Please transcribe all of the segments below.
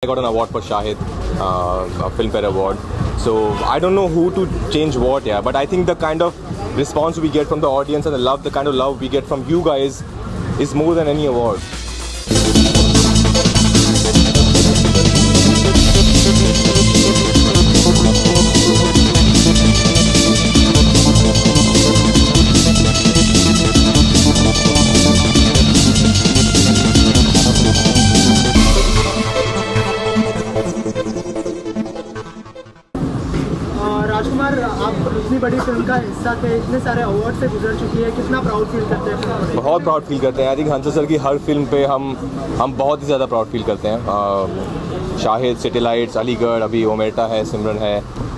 I got an award for Shahid, a Filmfare Award. So I don't know who to change what, yeah, but I think the kind of response we get from the audience and the kind of love we get from you guys is more than any award. राजकुमार, आप इतनी बड़ी film का हिस्सा थे, इतने सारे award से गुजर चुकी है, कितना प्राउड फील करते हैं? बहुत प्राउड फील करते हैं। आई थिंक हंसल सर की हर फिल्म पे हम बहुत ही ज़्यादा प्राउड फील करते हैं। शाहिद, सैटेलाइट्स, अलीगढ़, अभी ओमेटा है, सिमरन है।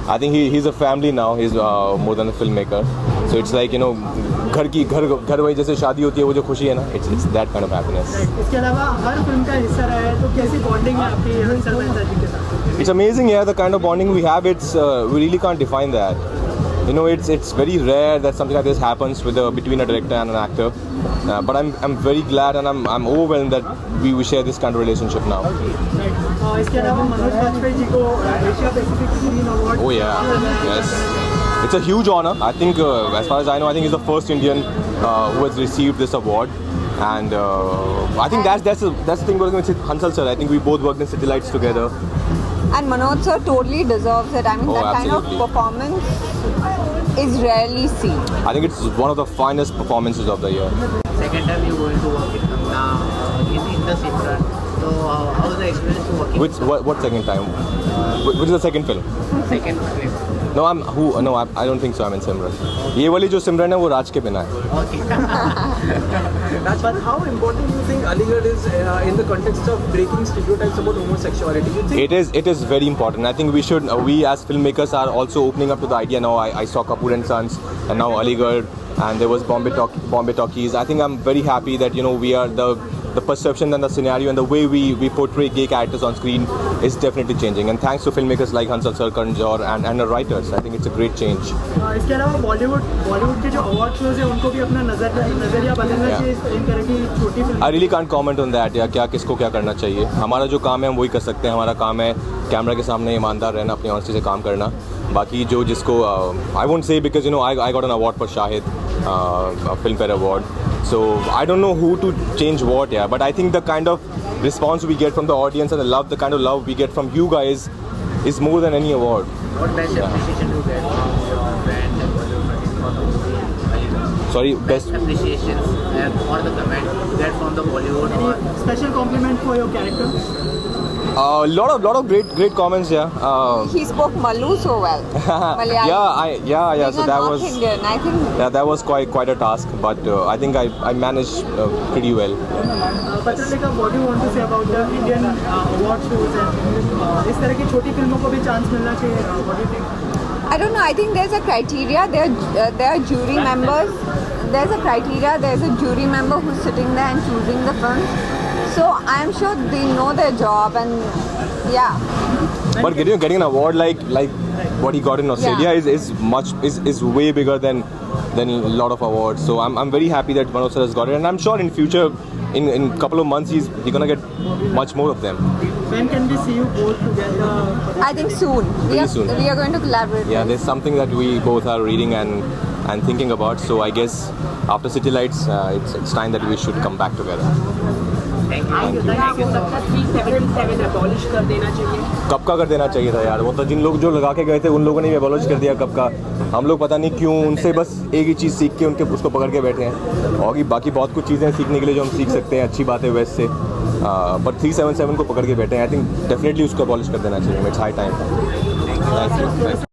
I think he is a family now, he is more than a film maker. So it's like घर वही जैसे शादी होती है, वो जो खुशी है ना, it's that kind of happiness. इसके अलावा हर फिल्म का हिस्सा रहा है, तो कैसी बॉन्डिंग है आपकी हंसल मेहता जी के साथ? It's amazing, yeah, the kind of bonding we have. We really can't define that. You know, it's very rare that something like this happens between a director and an actor. But I'm very glad and I'm overwhelmed that we share this kind of relationship now. इसके अलावा मनोज वाजपेयी जी को Asia Pacific screen award. Oh yeah, yes. It's a huge honor. I think, as far as I know, I think he's the first Indian who has received this award. And I think that's the thing working with Hansal sir. I think we both worked in Satellites together. And Manoj sir totally deserves it. I mean, that absolutely. kind of performance is rarely seen. I think it's one of the finest performances of the year. Second time you going to work in the Simran. So how was the experience to working? What second time? Which is the second film? Second film. No, I don't think so. I'm in Simran. ये वाली जो सिमरन है वो राज के बिना है. Okay. But how important do you think Aligarh is in the context of breaking stereotypes about homosexuality? It is very important. I think we as filmmakers are also opening up to the idea now. I saw Kapoor and Sons and now Aligarh, and there was Bombay Talkies. I think I'm very happy that we are the perception and the scenario and the way we portray gay characters on screen is definitely changing. And thanks to filmmakers like Hansal sir, Karan Johar and the writers, I think it's a great change. इसके अलावा बॉलीवुड के जो award shows है उनको भी अपना नजरिया बदलना चाहिए इन तरह की छोटी film. I really can't comment on that, या किसको क्या करना चाहिए। हमारा जो काम है हम वही कर सकते हैं। हमारा काम है कैमरा के सामने ईमानदार रहना, अपनी ऑनेस्टी से काम करना। बाकी जिसको I won't say, because I got an award for Shahid, a Filmfare Award. So I don't know who to change what, yeah, but I think the kind of response we get from the audience and the kind of love we get from you guys is more than any award. What best appreciation you get from your brand and Bollywood? Sorry, best appreciations or the comment you get from the Bollywood or special compliment for your character? lot of great comments, yeah. He spoke Malu so well. Malayalam. yeah. Being So a that North was Indian, I think. yeah, that was quite a task, but I think I managed pretty well. Patralika, what do you want to say about the Indian award shows and इस तरह की छोटी फिल्मों को भी chance मिलना चाहिए? What do you think? I don't know. I think there's a criteria. There are jury members. There's a criteria. There's a jury member who's sitting there and choosing the film. So I'm sure they know their job, and yeah. But getting an award like what he got in Australia is way bigger than a lot of awards. So I'm very happy that Manoj sir has got it, and I'm sure in future, in couple of months, he's gonna get much more of them. When can we see you both together? I think soon. Very soon. We are going to collaborate. Yeah, there's something that we both are reading and thinking about. So I guess after City Lights, it's time that we should come back together. कब का कर देना चाहिए था यार? वो तो जिन लोग जो लगा के गए थे उन लोगों ने भी अबॉलिश कर दिया कब का। हम लोग पता नहीं क्यों उनसे बस एक ही चीज़ सीख के उसको पकड़ के बैठे हैं। और बाकी बहुत कुछ चीज़ें सीखने के लिए जो हम सीख सकते हैं, अच्छी बात है वेस्ट से। पर 377 को पकड़ के बैठे हैं। आई थिंक डेफिनेटली उसको अबॉलिश कर देना चाहिए। It's high time. Thank you.